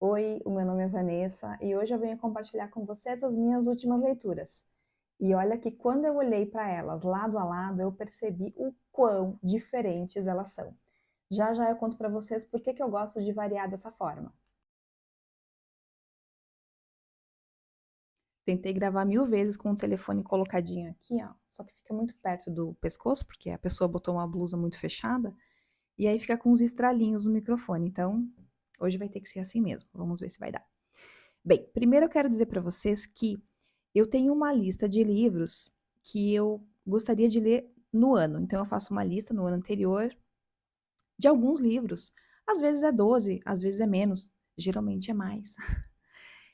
Oi, o meu nome é Vanessa e hoje eu venho compartilhar com vocês as minhas últimas leituras. E olha que quando eu olhei para elas lado a lado, eu percebi o quão diferentes elas são. Já já eu conto para vocês por que eu gosto de variar dessa forma. Tentei gravar 1000 vezes com o telefone colocadinho aqui, ó, só que fica muito perto do pescoço, porque a pessoa botou uma blusa muito fechada, e aí fica com uns estralinhos no microfone. Então, hoje vai ter que ser assim mesmo. Vamos ver se vai dar. Bem, primeiro eu quero dizer para vocês que eu tenho uma lista de livros que eu gostaria de ler no ano. Então eu faço uma lista no ano anterior de alguns livros. Às vezes é 12, às vezes é menos, geralmente é mais,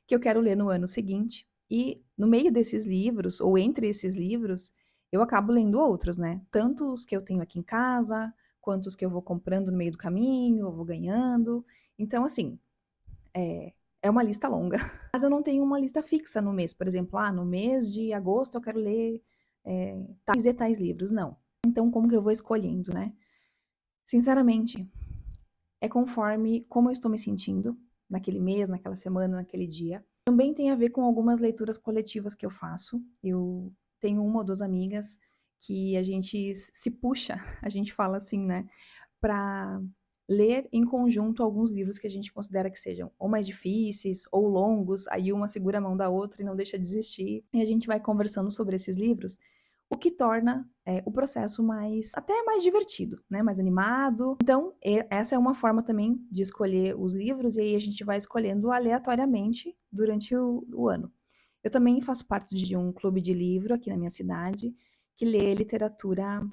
que eu quero ler no ano seguinte. E no meio desses livros, ou entre esses livros, eu acabo lendo outros, né? Tanto os que eu tenho aqui em casa, quanto os que eu vou comprando no meio do caminho, eu vou ganhando. Então, assim, é uma lista longa. Mas eu não tenho uma lista fixa no mês. Por exemplo, no mês de agosto eu quero ler tais e tais livros. Não. Então, como que eu vou escolhendo, né? Sinceramente, é conforme como eu estou me sentindo naquele mês, naquela semana, naquele dia. Também tem a ver com algumas leituras coletivas que eu faço. Eu tenho uma ou duas amigas que a gente se puxa, a gente fala assim, né? Para ler em conjunto alguns livros que a gente considera que sejam ou mais difíceis ou longos, aí uma segura a mão da outra e não deixa de desistir, e a gente vai conversando sobre esses livros, o que torna o processo até mais divertido, né? Mais animado. Então, essa é uma forma também de escolher os livros, e aí a gente vai escolhendo aleatoriamente durante o ano. Eu também faço parte de um clube de livro aqui na minha cidade, que lê literatura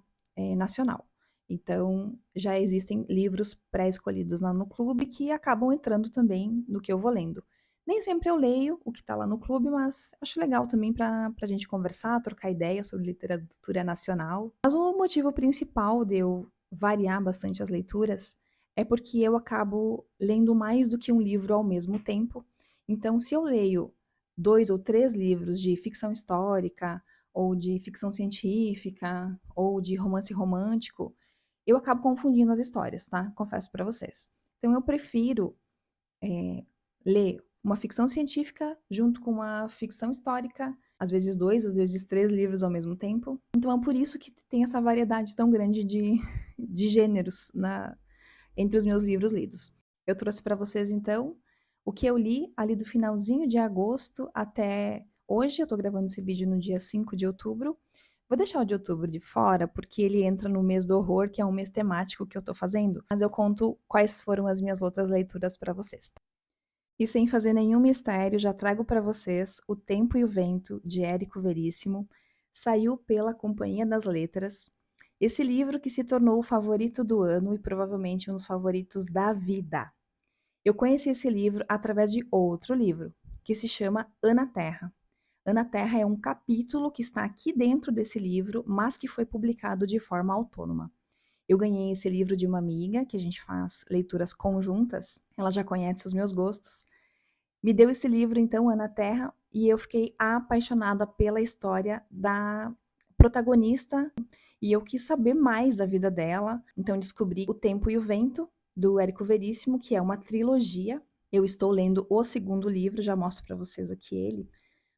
nacional. Então, já existem livros pré-escolhidos lá no clube que acabam entrando também no que eu vou lendo. Nem sempre eu leio o que está lá no clube, mas acho legal também para a gente conversar, trocar ideias sobre literatura nacional. Mas o motivo principal de eu variar bastante as leituras é porque eu acabo lendo mais do que um livro ao mesmo tempo. Então, se eu leio 2 ou 3 livros de ficção histórica, ou de ficção científica, ou de romance romântico, eu acabo confundindo as histórias, tá? Confesso para vocês. Então eu prefiro ler uma ficção científica junto com uma ficção histórica, às vezes 2, às vezes 3 livros ao mesmo tempo. Então é por isso que tem essa variedade tão grande de gêneros entre os meus livros lidos. Eu trouxe para vocês, então, o que eu li ali do finalzinho de agosto até hoje. Eu estou gravando esse vídeo no dia 5 de outubro. Vou deixar o de outubro de fora, porque ele entra no mês do horror, que é um mês temático que eu estou fazendo. Mas eu conto quais foram as minhas outras leituras para vocês. E sem fazer nenhum mistério, já trago para vocês O Tempo e o Vento, de Érico Veríssimo. Saiu pela Companhia das Letras. Esse livro que se tornou o favorito do ano e provavelmente um dos favoritos da vida. Eu conheci esse livro através de outro livro, que se chama Ana Terra. Ana Terra é um capítulo que está aqui dentro desse livro, mas que foi publicado de forma autônoma. Eu ganhei esse livro de uma amiga, que a gente faz leituras conjuntas, ela já conhece os meus gostos. Me deu esse livro, então, Ana Terra, e eu fiquei apaixonada pela história da protagonista, e eu quis saber mais da vida dela. Então descobri O Tempo e o Vento, do Érico Veríssimo, que é uma trilogia. Eu estou lendo o segundo livro, já mostro para vocês aqui ele.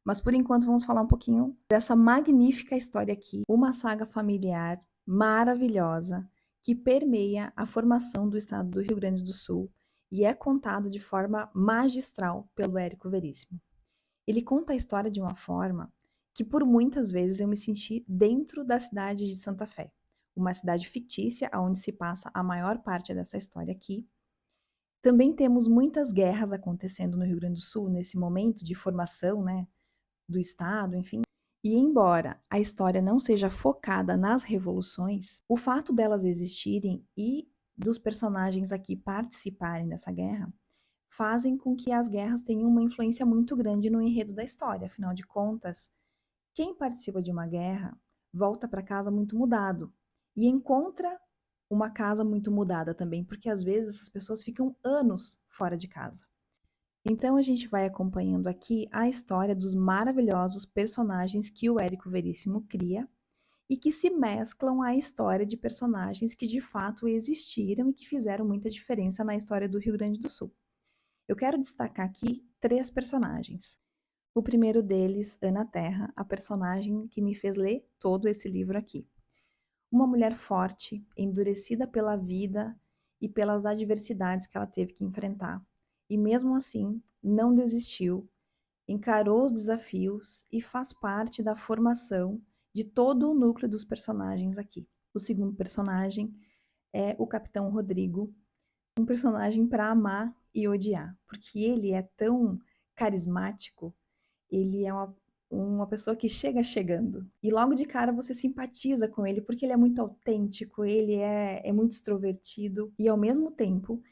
Mas por enquanto vamos falar um pouquinho dessa magnífica história aqui, uma saga familiar maravilhosa que permeia a formação do estado do Rio Grande do Sul e é contado de forma magistral pelo Érico Veríssimo. Ele conta a história de uma forma que por muitas vezes eu me senti dentro da cidade de Santa Fé, uma cidade fictícia onde se passa a maior parte dessa história aqui. Também temos muitas guerras acontecendo no Rio Grande do Sul nesse momento de formação, né, do estado, enfim. E embora a história não seja focada nas revoluções, o fato delas existirem e dos personagens aqui participarem dessa guerra fazem com que as guerras tenham uma influência muito grande no enredo da história. Afinal de contas, quem participa de uma guerra volta para casa muito mudado e encontra uma casa muito mudada também, porque às vezes essas pessoas ficam anos fora de casa. Então a gente vai acompanhando aqui a história dos maravilhosos personagens que o Érico Veríssimo cria e que se mesclam à história de personagens que de fato existiram e que fizeram muita diferença na história do Rio Grande do Sul. Eu quero destacar aqui 3 personagens. O primeiro deles, Ana Terra, a personagem que me fez ler todo esse livro aqui. Uma mulher forte, endurecida pela vida e pelas adversidades que ela teve que enfrentar. E mesmo assim, não desistiu, encarou os desafios e faz parte da formação de todo o núcleo dos personagens aqui. O segundo personagem é o Capitão Rodrigo, um personagem para amar e odiar, porque ele é tão carismático, ele é uma pessoa que chega chegando. E logo de cara você simpatiza com ele, porque ele é muito autêntico, ele é muito extrovertido, e ao mesmo tempo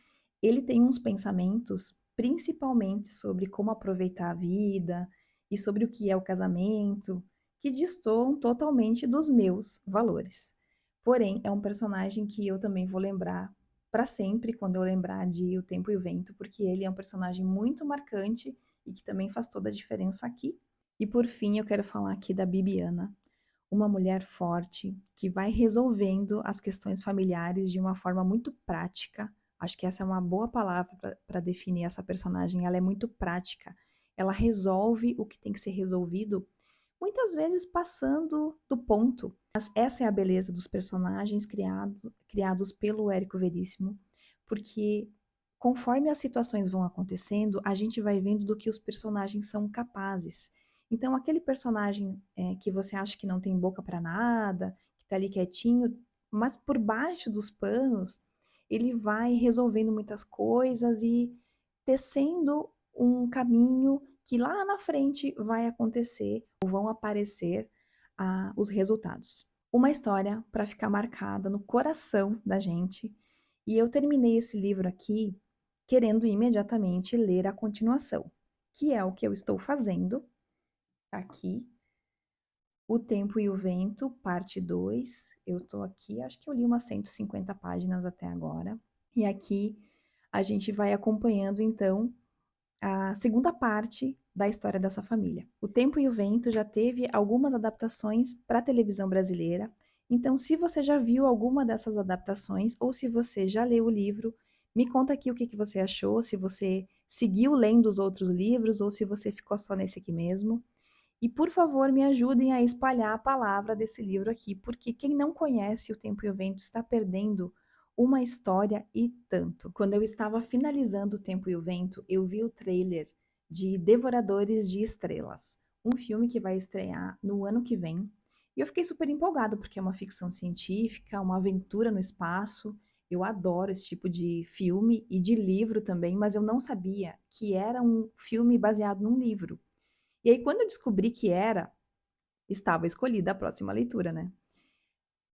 ele tem uns pensamentos, principalmente sobre como aproveitar a vida e sobre o que é o casamento, que destoam totalmente dos meus valores. Porém, é um personagem que eu também vou lembrar para sempre quando eu lembrar de O Tempo e o Vento, porque ele é um personagem muito marcante e que também faz toda a diferença aqui. E por fim, eu quero falar aqui da Bibiana, uma mulher forte que vai resolvendo as questões familiares de uma forma muito prática. Acho que essa é uma boa palavra para definir essa personagem. Ela é muito prática. Ela resolve o que tem que ser resolvido, muitas vezes passando do ponto. Mas essa é a beleza dos personagens criados pelo Érico Veríssimo, porque conforme as situações vão acontecendo, a gente vai vendo do que os personagens são capazes. Então, aquele personagem que você acha que não tem boca para nada, que tá ali quietinho, mas por baixo dos panos, ele vai resolvendo muitas coisas e tecendo um caminho que lá na frente vai acontecer, ou vão aparecer os resultados. Uma história para ficar marcada no coração da gente. E eu terminei esse livro aqui querendo imediatamente ler a continuação, que é o que eu estou fazendo aqui. O Tempo e o Vento, parte 2. Eu estou aqui, acho que eu li umas 150 páginas até agora. E aqui a gente vai acompanhando então a segunda parte da história dessa família. O Tempo e o Vento já teve algumas adaptações para a televisão brasileira. Então, se você já viu alguma dessas adaptações ou se você já leu o livro, me conta aqui o que que você achou, se você seguiu lendo os outros livros ou se você ficou só nesse aqui mesmo. E por favor, me ajudem a espalhar a palavra desse livro aqui, porque quem não conhece O Tempo e o Vento está perdendo uma história e tanto. Quando eu estava finalizando O Tempo e o Vento, eu vi o trailer de Devoradores de Estrelas, um filme que vai estrear no ano que vem. E eu fiquei super empolgada, porque é uma ficção científica, uma aventura no espaço. Eu adoro esse tipo de filme e de livro também, mas eu não sabia que era um filme baseado num livro. E aí, quando eu descobri que era, estava escolhida a próxima leitura, né?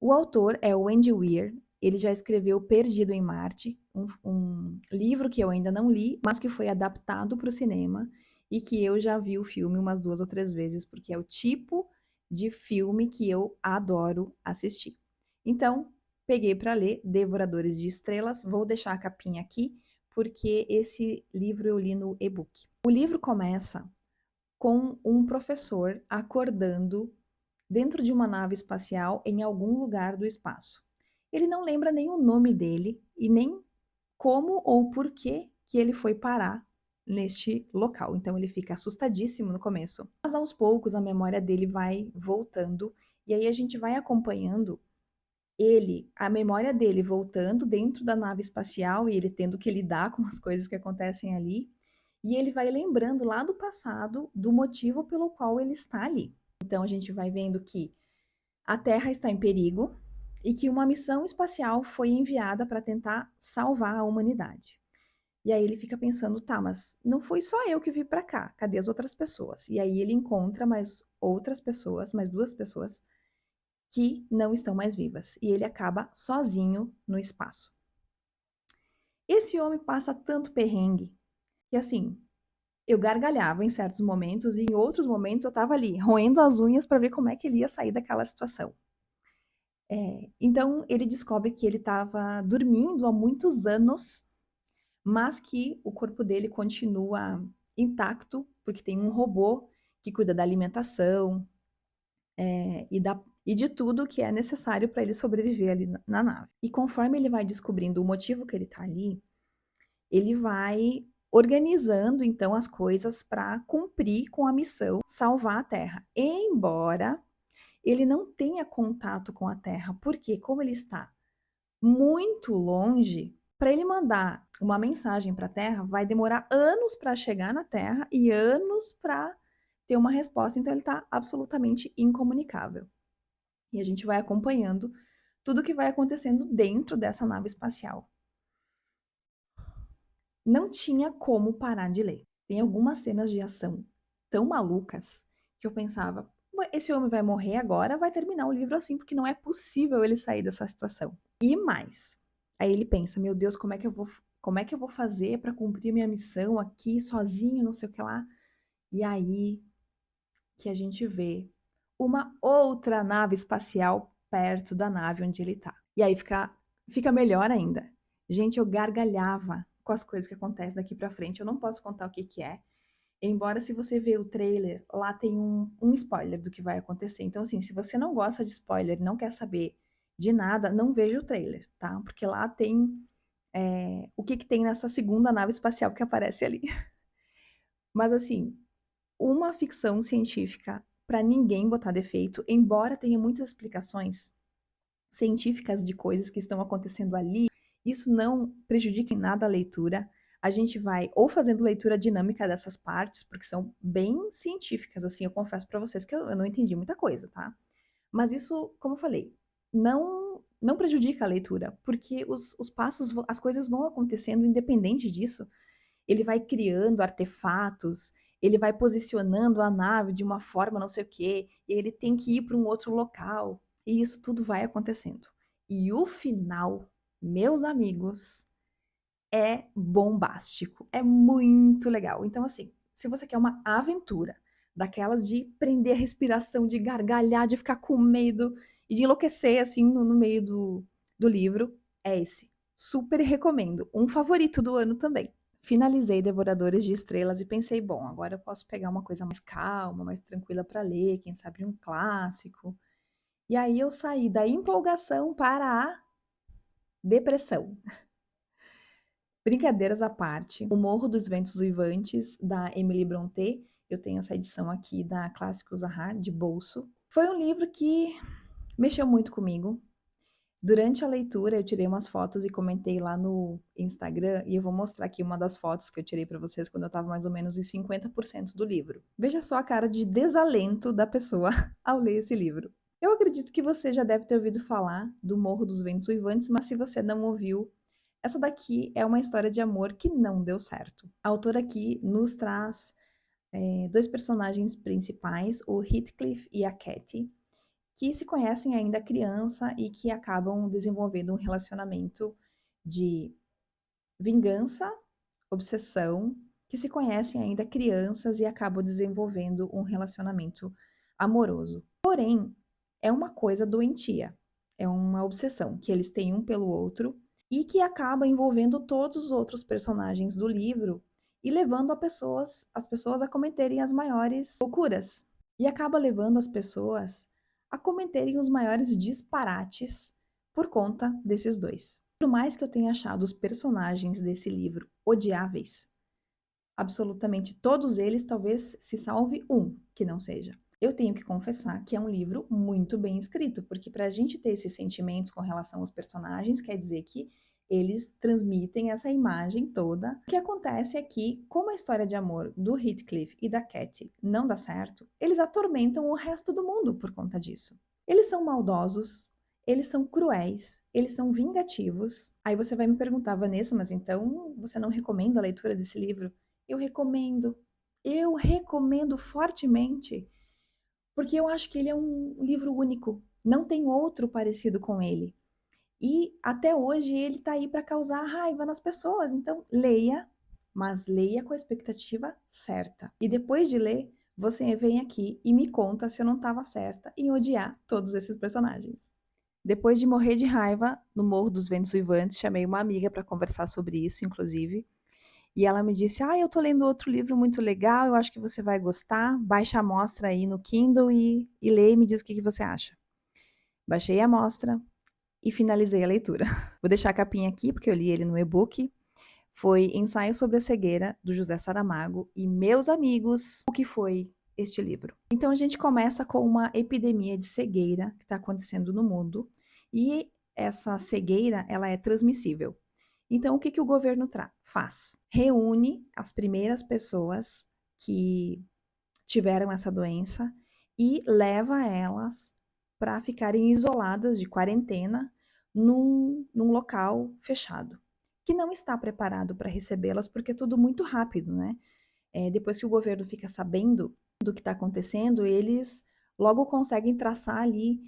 O autor é o Andy Weir, ele já escreveu Perdido em Marte, um livro que eu ainda não li, mas que foi adaptado para o cinema e que eu já vi o filme umas 2 ou 3 vezes, porque é o tipo de filme que eu adoro assistir. Então, peguei para ler Devoradores de Estrelas, vou deixar a capinha aqui, porque esse livro eu li no e-book. O livro começa com um professor acordando dentro de uma nave espacial em algum lugar do espaço. Ele não lembra nem o nome dele e nem como ou por que ele foi parar neste local. Então ele fica assustadíssimo no começo. Mas aos poucos a memória dele vai voltando e aí a gente vai acompanhando a memória dele voltando dentro da nave espacial e ele tendo que lidar com as coisas que acontecem ali. E ele vai lembrando lá do passado do motivo pelo qual ele está ali. Então a gente vai vendo que a Terra está em perigo e que uma missão espacial foi enviada para tentar salvar a humanidade. E aí ele fica pensando, tá, mas não fui só eu que vim para cá, cadê as outras pessoas? E aí ele encontra mais outras pessoas, mais 2 pessoas que não estão mais vivas e ele acaba sozinho no espaço. Esse homem passa tanto perrengue que assim, eu gargalhava em certos momentos e em outros momentos eu estava ali roendo as unhas para ver como é que ele ia sair daquela situação. Então ele descobre que ele estava dormindo há muitos anos, mas que o corpo dele continua intacto, porque tem um robô que cuida da alimentação, e de tudo que é necessário para ele sobreviver ali na nave. E conforme ele vai descobrindo o motivo que ele está ali, ele vai organizando então as coisas para cumprir com a missão salvar a Terra. Embora ele não tenha contato com a Terra, porque como ele está muito longe, para ele mandar uma mensagem para a Terra, vai demorar anos para chegar na Terra e anos para ter uma resposta, então ele está absolutamente incomunicável. E a gente vai acompanhando tudo que vai acontecendo dentro dessa nave espacial. Não tinha como parar de ler. Tem algumas cenas de ação tão malucas que eu pensava, esse homem vai morrer agora, vai terminar o livro assim, porque não é possível ele sair dessa situação. E mais, aí ele pensa, meu Deus, como é que eu vou fazer para cumprir minha missão aqui sozinho, não sei o que lá. E aí que a gente vê uma outra nave espacial perto da nave onde ele tá. E aí fica melhor ainda. Gente, eu gargalhava com as coisas que acontecem daqui pra frente. Eu não posso contar o que que é. Embora, se você ver o trailer, lá tem um spoiler do que vai acontecer. Então, assim, se você não gosta de spoiler e não quer saber de nada, não veja o trailer, tá? Porque lá tem o que que tem nessa segunda nave espacial que aparece ali. Mas, assim, uma ficção científica para ninguém botar defeito, embora tenha muitas explicações científicas de coisas que estão acontecendo ali, isso não prejudica em nada a leitura. A gente vai ou fazendo leitura dinâmica dessas partes, porque são bem científicas, assim, eu confesso para vocês que eu não entendi muita coisa, tá? Mas isso, como eu falei, não prejudica a leitura, porque os passos, as coisas vão acontecendo independente disso. Ele vai criando artefatos, ele vai posicionando a nave de uma forma não sei o quê, e ele tem que ir para um outro local, e isso tudo vai acontecendo. E o final, meus amigos, é bombástico, é muito legal. Então, assim, se você quer uma aventura, daquelas de prender a respiração, de gargalhar, de ficar com medo e de enlouquecer, assim, no meio do livro, é esse. Super recomendo. Um favorito do ano também. Finalizei Devoradores de Estrelas e pensei, bom, agora eu posso pegar uma coisa mais calma, mais tranquila para ler, quem sabe um clássico. E aí eu saí da empolgação para a depressão. Brincadeiras à parte, O Morro dos Ventos Uivantes, da Emily Brontë, eu tenho essa edição aqui da Clássicos Zahar, de bolso. Foi um livro que mexeu muito comigo. Durante a leitura, eu tirei umas fotos e comentei lá no Instagram, e eu vou mostrar aqui uma das fotos que eu tirei para vocês quando eu estava mais ou menos em 50% do livro. Veja só a cara de desalento da pessoa ao ler esse livro. Eu acredito que você já deve ter ouvido falar do Morro dos Ventos Uivantes, mas se você não ouviu, essa daqui é uma história de amor que não deu certo. A autora aqui nos traz dois personagens principais, o Heathcliff e a Cathy, que se conhecem ainda criança e que acabam desenvolvendo um relacionamento de vingança, obsessão, que se conhecem ainda crianças e acabam desenvolvendo um relacionamento amoroso. Porém, é uma coisa doentia, é uma obsessão que eles têm um pelo outro e que acaba envolvendo todos os outros personagens do livro e levando as pessoas a cometerem as maiores loucuras. E acaba levando as pessoas a cometerem os maiores disparates por conta desses dois. Por mais que eu tenha achado os personagens desse livro odiáveis, absolutamente todos eles, talvez se salve um que não seja. Eu tenho que confessar que é um livro muito bem escrito, porque para a gente ter esses sentimentos com relação aos personagens, quer dizer que eles transmitem essa imagem toda. O que acontece é que, como a história de amor do Heathcliff e da Cathy não dá certo, eles atormentam o resto do mundo por conta disso. Eles são maldosos, eles são cruéis, eles são vingativos. Aí você vai me perguntar, Vanessa, mas então você não recomenda a leitura desse livro? Eu recomendo fortemente, porque eu acho que ele é um livro único, não tem outro parecido com ele. E até hoje ele tá aí para causar raiva nas pessoas, então leia, mas leia com a expectativa certa. E depois de ler, você vem aqui e me conta se eu não estava certa em odiar todos esses personagens. Depois de morrer de raiva no Morro dos Ventos Uivantes, chamei uma amiga para conversar sobre isso, inclusive. E ela me disse: eu tô lendo outro livro muito legal, eu acho que você vai gostar. Baixa a amostra aí no Kindle e lê e me diz o que você acha. Baixei a amostra e finalizei a leitura. Vou deixar a capinha aqui, porque eu li ele no e-book. foi Ensaio sobre a Cegueira, do José Saramago. E, meus amigos, o que foi este livro? Então, a gente começa com uma epidemia de cegueira que está acontecendo no mundo. E essa cegueira, ela é transmissível. Então, o que, que o governo faz? Reúne as primeiras pessoas que tiveram essa doença e leva elas para ficarem isoladas de quarentena num local fechado, que não está preparado para recebê-las, porque é tudo muito rápido, né? Depois que o governo fica sabendo do que está acontecendo, eles logo conseguem traçar ali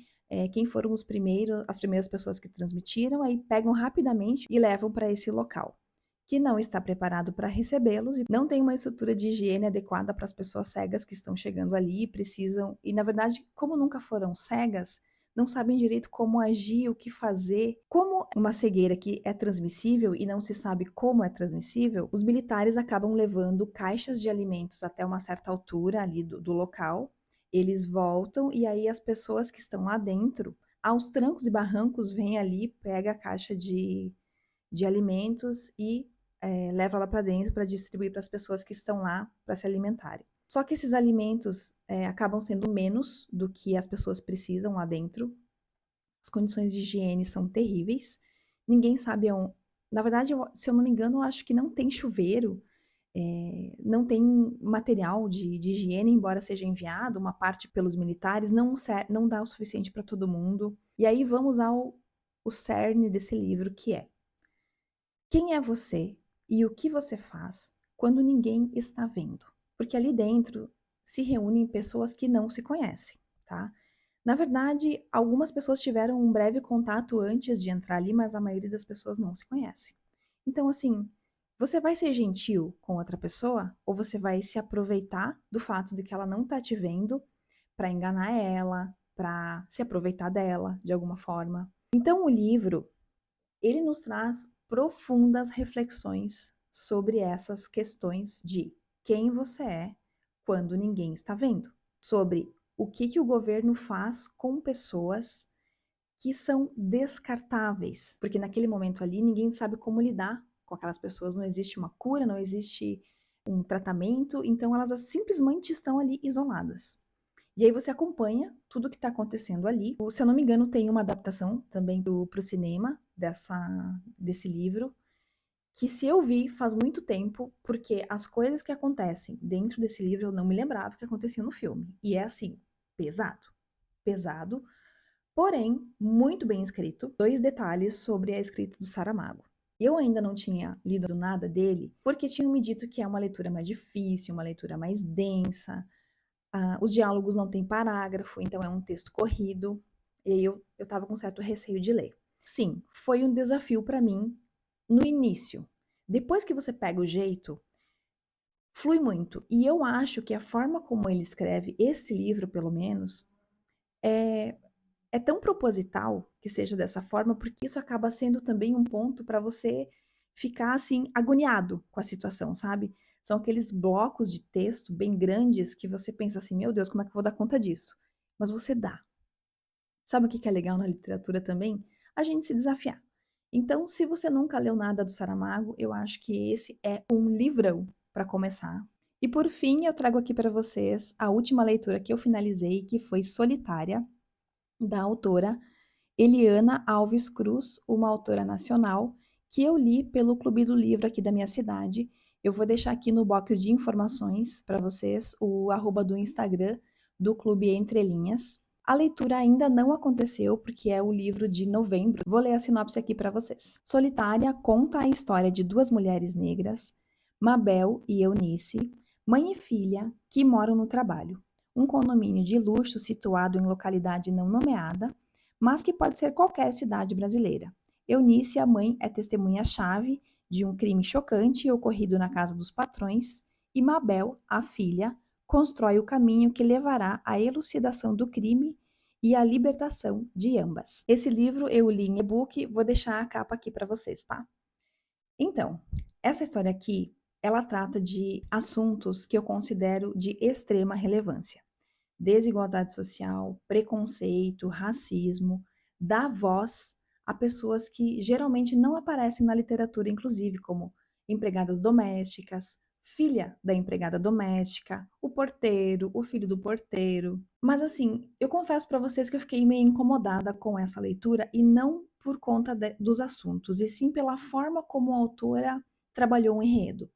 quem foram as primeiras pessoas que transmitiram, aí pegam rapidamente e levam para esse local, que não está preparado para recebê-los e não tem uma estrutura de higiene adequada para as pessoas cegas que estão chegando ali e precisam. E, na verdade, como nunca foram cegas, não sabem direito como agir, o que fazer. Como uma cegueira que é transmissível e não se sabe como é transmissível, os militares acabam levando caixas de alimentos até uma certa altura ali do local. Eles voltam e aí as pessoas que estão lá dentro, aos trancos e barrancos, vêm ali, pega a caixa de alimentos e leva lá para dentro para distribuir para as pessoas que estão lá para se alimentarem. Só que esses alimentos acabam sendo menos do que as pessoas precisam lá dentro. As condições de higiene são terríveis. Ninguém sabe aonde. Na verdade, se eu não me engano, eu acho que não tem chuveiro, não tem material de higiene, embora seja enviado uma parte pelos militares, não dá o suficiente para todo mundo. E aí vamos ao cerne desse livro, que é: quem é você e o que você faz quando ninguém está vendo? Porque ali dentro se reúnem pessoas que não se conhecem, tá? Na verdade, algumas pessoas tiveram um breve contato antes de entrar ali, mas a maioria das pessoas não se conhece. Então, assim, você vai ser gentil com outra pessoa ou você vai se aproveitar do fato de que ela não tá te vendo para enganar ela, para se aproveitar dela de alguma forma? Então, o livro ele nos traz profundas reflexões sobre essas questões de quem você é quando ninguém está vendo, sobre o que o governo faz com pessoas que são descartáveis, porque naquele momento ali ninguém sabe como lidar com aquelas pessoas, não existe uma cura, não existe um tratamento, então elas simplesmente estão ali isoladas. E aí você acompanha tudo o que está acontecendo ali. Se eu não me engano, tem uma adaptação também para o cinema desse livro, que se eu vi faz muito tempo, porque as coisas que acontecem dentro desse livro eu não me lembrava que aconteciam no filme. E é assim, pesado. Pesado, porém muito bem escrito. Dois detalhes sobre a escrita do Saramago. Eu ainda não tinha lido nada dele, porque tinham me dito que é uma leitura mais difícil, uma leitura mais densa. Os diálogos não têm parágrafo, então é um texto corrido. E aí eu estava com certo receio de ler. Sim, foi um desafio para mim no início. Depois que você pega o jeito, flui muito. E eu acho que a forma como ele escreve esse livro, pelo menos, é tão proposital que seja dessa forma, porque isso acaba sendo também um ponto para você ficar assim agoniado com a situação, sabe? São aqueles blocos de texto bem grandes que você pensa assim, meu Deus, como é que eu vou dar conta disso? Mas você dá. Sabe o que é legal na literatura também? A gente se desafiar. Então, se você nunca leu nada do Saramago, eu acho que esse é um livrão para começar. E por fim, eu trago aqui para vocês a última leitura que eu finalizei, que foi Solitária, da autora Eliana Alves Cruz, uma autora nacional, que eu li pelo Clube do Livro aqui da minha cidade. Eu vou deixar aqui no box de informações para vocês o arroba do Instagram do Clube Entre Linhas. A leitura ainda não aconteceu porque é o livro de novembro. Vou ler a sinopse aqui para vocês. Solitária conta a história de duas mulheres negras, Mabel e Eunice, mãe e filha, que moram no trabalho. Um condomínio de luxo situado em localidade não nomeada, mas que pode ser qualquer cidade brasileira. Eunice, a mãe, é testemunha-chave de um crime chocante ocorrido na casa dos patrões, e Mabel, a filha, constrói o caminho que levará à elucidação do crime e à libertação de ambas. Esse livro eu li em e-book, vou deixar a capa aqui para vocês, tá? Então, essa história aqui, ela trata de assuntos que eu considero de extrema relevância. Desigualdade social, preconceito, racismo, dá voz a pessoas que geralmente não aparecem na literatura, inclusive, como empregadas domésticas, filha da empregada doméstica, o porteiro, o filho do porteiro. Mas assim, eu confesso para vocês que eu fiquei meio incomodada com essa leitura e não por conta dos assuntos, e sim pela forma como a autora trabalhou o enredo.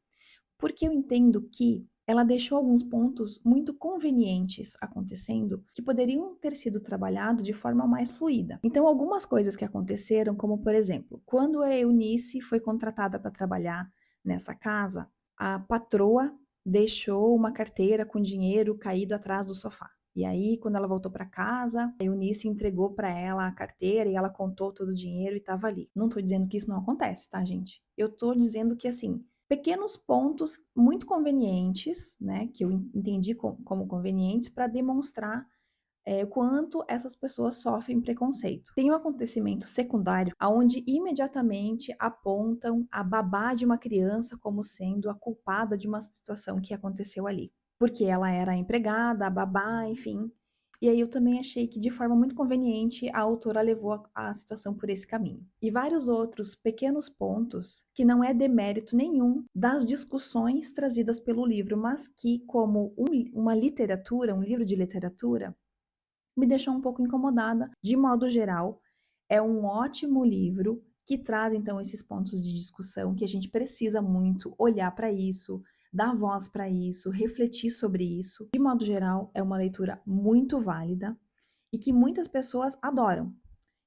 Porque eu entendo que ela deixou alguns pontos muito convenientes acontecendo que poderiam ter sido trabalhados de forma mais fluida. Então, algumas coisas que aconteceram, como por exemplo, quando a Eunice foi contratada para trabalhar nessa casa, a patroa deixou uma carteira com dinheiro caído atrás do sofá. E aí, quando ela voltou para casa, a Eunice entregou para ela a carteira e ela contou todo o dinheiro e estava ali. Não estou dizendo que isso não acontece, tá, gente? Eu estou dizendo que, assim, pequenos pontos muito convenientes, né, que eu entendi como convenientes para demonstrar o quanto essas pessoas sofrem preconceito. Tem um acontecimento secundário onde imediatamente apontam a babá de uma criança como sendo a culpada de uma situação que aconteceu ali. Porque ela era a empregada, a babá, enfim. E aí eu também achei que de forma muito conveniente a autora levou a situação por esse caminho. E vários outros pequenos pontos que não é demérito nenhum das discussões trazidas pelo livro, mas que como uma literatura, um livro de literatura, me deixou um pouco incomodada. De modo geral, é um ótimo livro que traz então esses pontos de discussão que a gente precisa muito olhar para isso, dar voz para isso, refletir sobre isso. De modo geral, é uma leitura muito válida e que muitas pessoas adoram.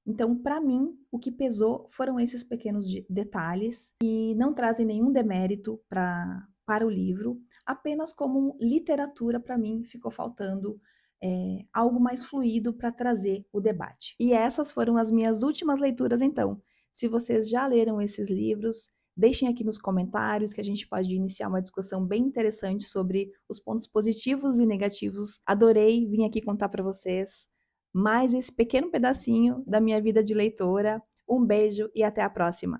Então, para mim, o que pesou foram esses pequenos detalhes que não trazem nenhum demérito para o livro, apenas como literatura, para mim, ficou faltando algo mais fluido para trazer o debate. E essas foram as minhas últimas leituras, então. Se vocês já leram esses livros, deixem aqui nos comentários que a gente pode iniciar uma discussão bem interessante sobre os pontos positivos e negativos. Adorei vir aqui contar para vocês mais esse pequeno pedacinho da minha vida de leitora. Um beijo e até a próxima!